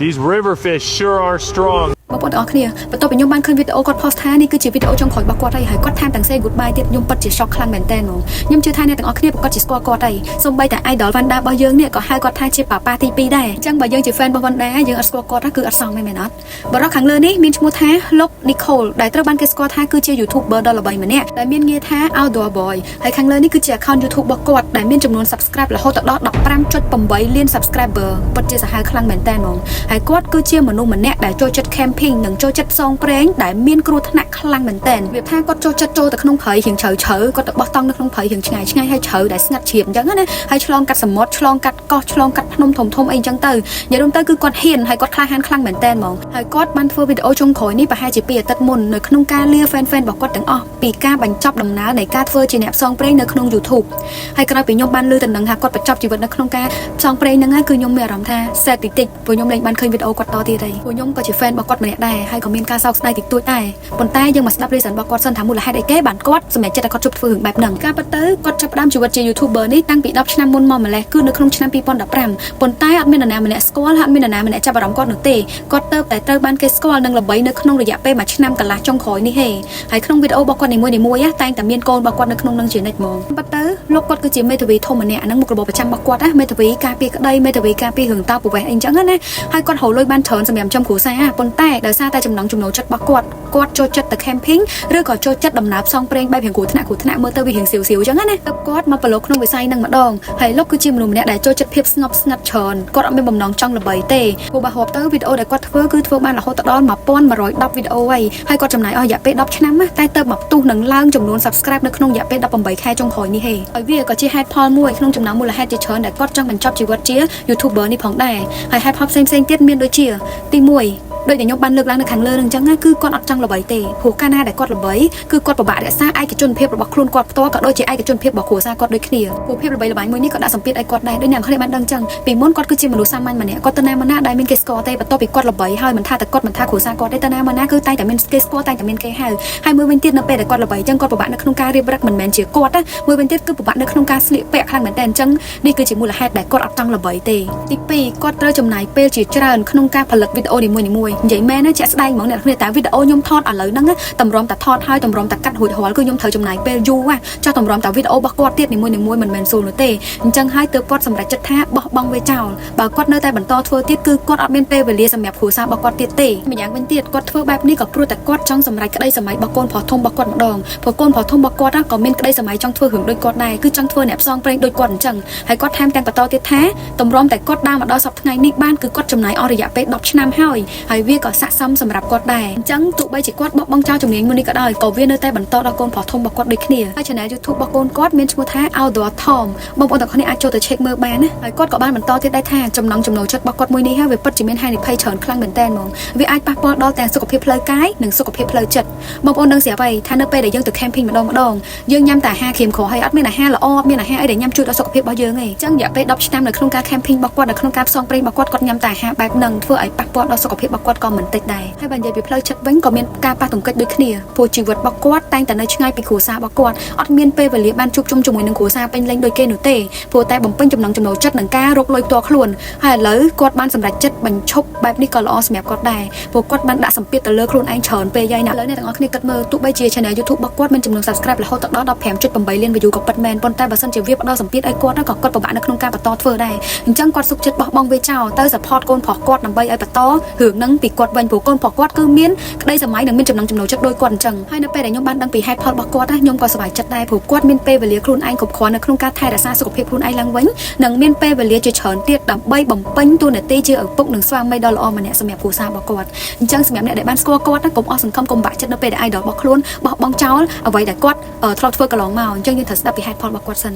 These river fish sure are strong. បងប្អូនទាំងអស់គ្នាបន្ទាប់ពីខ្ញុំបានឃើញវីដេអូគាត់ post ថានេះគឺជាវីដេអូចុងក្រោយរបស់គាត់ហើយគាត់ថែមទាំង say goodbye ទៀតខ្ញុំពិតជា shock ខ្លាំងមែនតើហ្មងខ្ញុំជឿថាអ្នកទាំងអស់គ្នាប្រកាសជាស្គាល់គាត់ហើយសូម្បីតែ idol Vanda របស់យើងនេះក៏ហៅគាត់ថាជាប៉ាប៉ាទី2ដែរអញ្ចឹងបើយើងជា fan របស់ Vanda យើងអត់ស្គាល់គាត់គឺអត់សមមែនអត់បរិះខាងលើនេះមានឈ្មោះថាលោក Nicole ដែលត្រូវបានគេស្គាល់ថាគឺជា YouTuber ដ៏ល្បីម្នាក់ដែលមានងារថា Outdoor Boy ហើយខាងលើនេះគឺជា account YouTube របស់គាត់ដែលមានចំនួន subscribe រហូតដល់ 15.8 លាន subscriber ពិតជាសាហាវខ្លាំងមែនតើហ្មងហើយគាត់គឺជាមនុស្សម្នាក់ដែលចូលចិត្ត camping និងចូលចិត្តសងព្រេងដែលមានគ្រោះថ្នាក់ខ្លាំងមែនទែនវាថាគាត់ចូលចិត្តចូលទៅក្នុងព្រៃរៀងជ្រៅគាត់ទៅបោះតង់នៅក្នុងព្រៃរៀងឆ្ងាយហើយជ្រៅដែលស្ងាត់ជ្រាបអញ្ចឹងណាហើយឆ្លងកាត់សមុទ្រឆ្លងកាត់កោះឆ្លងកាត់ភ្នំធំអីអញ្ចឹងទៅនិយាយរួមទៅគឺគាត់ហ៊ានហើយគាត់ក្លាហានខ្លាំងមែនទែនហ្មងហើយគាត់បានធ្វើវីដេអូចុងក្រោយនេះប្រហែលជា2អាទិត្យមុននៅក្នុងការលា fan របស់គាត់ទាំងអស់ពីការបញ្ចប់ដំណើរនៃការធ្វើជាអ្នកផ្សងព្រេងនៅក្នុង YouTube ហើយក្រោយពីខ្ញុំបានឮដំណឹងថាគាត់បញ្ចប់ជីវិតនៅក្នុងការផ្សងព្រេងហ្នឹងគឺខ្ញុំមានអារម្មណ៍ថា sad តិចព្រោះខ្ញុំលែងបានឃើញវីដេអូគាត់តទៀតហើយព្រោះខ្ញុំក៏ជា fan របស់គាត់ម្នាក់ដែរហើយក៏មានការសោកស្ដាយតិចតួចដែរប៉ុន្តែយើងមកស្ដាប់ reason របស់គាត់សិនថាមូលហេតុអីគេបានគាត់សម្រេចចិត្តឲ្យគាត់ជប់ធ្វើរឿងបែបហ្នឹងការពិតទៅគាត់ចាប់ផ្ដើមជីវិតជា YouTuber នេះតាំងពី10ឆ្នាំមុនមកម្លេះគឺនៅក្នុងឆ្នាំ2015ប៉ុន្តែអត់មាននរណាម្នាក់ស្គាល់ហើយអត់មាននរណាម្នាក់ចាប់អារម្មណ៍គាត់នោះទេគាត់ទៅតែត្រូវបានគេស្គាល់និងល្បីនៅក្នុងរយៈពេល1ឆ្នាំកន្លះចុងក្រោយនេះហេហើយក្នុងវីដេអូរបស់គាត់នីមួយៗតែងតែមានកូនរបស់គាត់នៅក្នុងនឹងជានិច្ចហ្មងប៉ុន្តែលោកគាត់គឺជាមេធាវីធំម្នាក់អាហ្នឹងមុខរបរប្រចាំរបស់គាត់ណាមេធាវីការពារក្តីមេធាវីការពាររឿងតោប្រវេសអីចឹងណាហើយគាត់រកលុយបានច្រើនសម្រាប់ចំគ្រួសារប៉ុន្តែដោយសារតែចំណង់ចំណូលចិត្តរបស់គាត់ចូលចិត្តទៅ camping ឬក៏ចូលចិត្តដំណើរផ្សងព្រេងបែបរៀងគ្រោះថ្នាក់មើលទៅវារៀងសៀវអញ្ចឹងណាទៅគាត់មកប្រឡូកក្នុងវិស័យហ្នឹងម្ដងហើយលោកគឺជាមនុស្សម្នាក់ដែលចូលចិត្តភាពស្ងប់ស្ងាត់ច្រើនគាត់អត់មានបំណងចង់ល្បីទេព្រោះបើហូបទៅវីដេអូដែលគាត់ធ្វើគឺធ្វើបានរហូតដល់1110វីដេអូហើយគាត់ចំណាយអស់រយៈពេល10ឆ្នាំតែទៅមកផ្ទុះនឹងឡើងចំនួន subscribe នៅក្នុងរយៈពេល18ខែចុងក្រោយនេះហេហើយវាក៏ជាហេតុផលមួយក្នុងចំណោមមូលហេតុជាច្រើនដែលគាត់ចង់បញ្ចប់ជីវិតជា YouTuber នេះផងដែរហើយហេតុផលផ្សេងៗទៀតមានដូចជាទី1ដោយតែខ្ញុំបានលើកឡើងនៅខាងលើនឹងអញ្ចឹងគឺគាត់អត់ចង់ល្បីទេព្រោះកាលណាដែលគាត់ល្បីគឺគាត់ពិបាករក្សាឯកជនភាពរបស់ខ្លួនគាត់ផ្ទាល់ក៏ដូចជាឯកជនភាពរបស់គ្រួសារគាត់ដូចគ្នាព្រោះភាពល្បីល្បាញមួយនេះក៏ដាក់សម្ពាធឲ្យគាត់ដែរដូចអ្នកនរគ្នាបានដឹងអញ្ចឹងពីមុនគាត់គឺជាមនុស្សសាមញ្ញម្នាក់គាត់ទៅណាមកណាដែលមានគេស្គាល់ទេបន្ទាប់ពីគាត់ល្បីហើយមិនថាតែគាត់មិនថាគ្រួសារគាត់ទេទៅណាមកណាគឺតែងតែមានគេស្គាល់តែងតែមានគេហៅហើយមួយវិញទៀតនៅពេលដែលគាត់ល្បីអញ្ចឹងគាត់ពិបាកនៅក្នុងការរៀបរឹកមិនមែនជាគាត់ណាមួយវិញទៀតគឺពិបាកនៅក្នុងការស្លៀកពាក់ខ្លាំងមែនតើអញ្ចឹងនេះគឺជាមូលហេតុដែលគាត់អត់ចង់ល្បីទេទី2គាត់ត្រូវចំណាយពេលជាច្រើនក្នុងការផលិតវីដេអូនីមួយៗនិយាយមែនណាជាក់ស្ដែងហ្មងអ្នកនរគ្នាតែវីដេអូខ្ញុំថតឥឡូវហ្នឹងតម្រាំតែថតហើយតម្រាំតែកាត់រួចរាល់គឺខ្ញុំត្រូវចំណាយពេលយូរចុះតម្រាំតែវីដេអូរបស់គាត់ទៀតនីមួយៗមិនមែនស្រួលនោះទេអញ្ចឹងហើយទើបគាត់សម្រេចចិត្តថាបោះបង់វាចោលបើគាត់នៅតែបន្តធ្វើទៀតគឺគាត់អត់មានពេលវេលាសម្រាប់គ្រួសាររបស់គាត់ទៀតទេម្យ៉ាងវិញទៀតគាត់ធ្វើបែបនេះក៏ព្រោះតែគាត់ចង់សម្រេចក្តីសម័យរបស់កូនប្រុសធំរបស់គាត់ម្ដងព្រោះកូនប្រុសធំរបស់គាត់ក៏មានក្តីសម័យចង់ធ្វើរឿងដូចគាត់ដែរគឺចង់ធ្វើអ្នកផ្សងព្រេងដូចគាត់អញ្ចឹងហើយគាត់ថែមទាំងបន្តទៀតថាតម្រាំតែគាត់ដើរមកដល់សប្តាហ៍ថ្ងៃនេះបានគឺគាត់ចំណាយអស់រយៈពេល10ឆ្នាំហើយវាក៏ស័ក្តិសមសម្រាប់គាត់ដែរអញ្ចឹងទោះបីជាគាត់បោះបង់ចោលជំនាញមួយនេះក៏ដោយក៏វានៅតែបន្តដល់កូនប្រុសធំរបស់គាត់ដូចគ្នាហើយ channel YouTube របស់កូនគាត់មានឈ្មោះថា Outdoor Tom បងប្អូនទាំងគ្នាអាចចូលទៅ check មើលបានណាហើយគាត់ក៏បានបន្តទៀតដែរថាចំណង់ចំណូលចិត្តរបស់គាត់មួយនេះហើយវាពិតជាមានហានិភ័យច្រើនខ្លាំងមែនតើហ្មងវាអាចប៉ះពាល់ដល់ទាំងសុខភាពផ្លូវកាយនិងសុខភាពផ្លូវចិត្តបងប្អូនដឹងស្រាប់ហើយថានៅពេលដែលយើងទៅ camping ម្ដងយើងញ៉ាំតែអាហារក្រៀមក្រហើយអត់មានអាហារល្អអត់មានអាហារអីដែលញ៉ាំជួយដល់សុខភាពរបស់យើងទេអញ្ចឹងរយៈពេល10ឆ្នាំនៅក្នុងការ camping របស់គាត់នៅក្នុងការផ្សងព្រេងរបស់គាត់ញ៉ាំតែអាហារបែបហ្នឹងធ្វើឲ្យប៉ះពាល់ដល់សុខភាពរបស់គាត់ក៏មិនតិចដែរហើយបើនិយាយពីផ្លូវចិត្តវិញក៏មានការប៉ះទង្គិចដូចគ្នាព្រោះជីវិតរបស់គាត់តែងតែនៅឆ្ងាយពីគ្រួសាររបស់គាត់អត់មានពេលវេលាបានជួបជុំជាមួយនឹងគ្រួសារពេញលេញដូចគេនោះទេព្រោះតែបំពេញចំណង់ចំណូលចិត្តនឹងការរកលុយផ្ទាល់ខ្លួនហើយឥឡូវគាត់បានសម្រេចចិត្តបញ្ឈប់បែបនេះក៏ល្អសម្រាប់គាត់ដែរព្រោះគាត់បានដាក់សម្ពាធទៅលើខ្លួនឯងច្រើនពេកហើយណាឥឡូវអ្នកទាំងអស់គ្នាគិតមើលទោះបីជា channel YouTube របស់គាត់មានចំនួន subscribe រហូតដល់ 15.8 លាន view ក៏ពិតមែនប៉ុន្តែបើសិនជាវាផ្ដល់សម្ពាធឲ្យគាត់ក៏គាត់ពិបាកនៅក្នុងការបន្តធ្វើដែរអញ្ចឹងគាត់សុខចិត្តបោះបង់វាចោលទៅ support កូនប្រុសគាត់ដើម្បីឲ្យបន្តរឿងហ្នឹងពីគាត់វិញព្រោះកូនប្រុសគាត់គឺមានក្តីសម័យនិងមានចំណង់ចំណូលចិត្តដូចគាត់អញ្ចឹងហើយនៅពេលដែលខ្ញុំបានដឹងពីហេតុផលរបស់គាត់ខ្ញុំក៏សប្បាយចិត្តដែរព្រោះគាត់មានពេលវេលាខ្លួនឯងគ្រប់គ្រាន់នៅក្នុងការថែរក្សាសុខភាពខ្លួនឯងឡើងវិញនិងមានពេលវេលាជាច្រើនទៀតដើម្បីបំពេញតួនាទីជាឪពុកនិងស្វាមីដ៏ល្អម្នាក់សម្រាប់គ្រួសាររបស់គាត់អញ្ចឹងសម្រាប់អ្នកដែលបានស្គាល់គាត់កុំអស់សង្ឃឹមកុំបាក់ចិត្តនៅពេលដែល idol របស់ខ្លួនបោះបង់ចោលអ្វីដែលគាត់ធ្លាប់ធ្វើកន្លងមកអញ្ចឹងយើងត្រូវស្ដាប់ពីហេតុផលរបស់គាត់សិន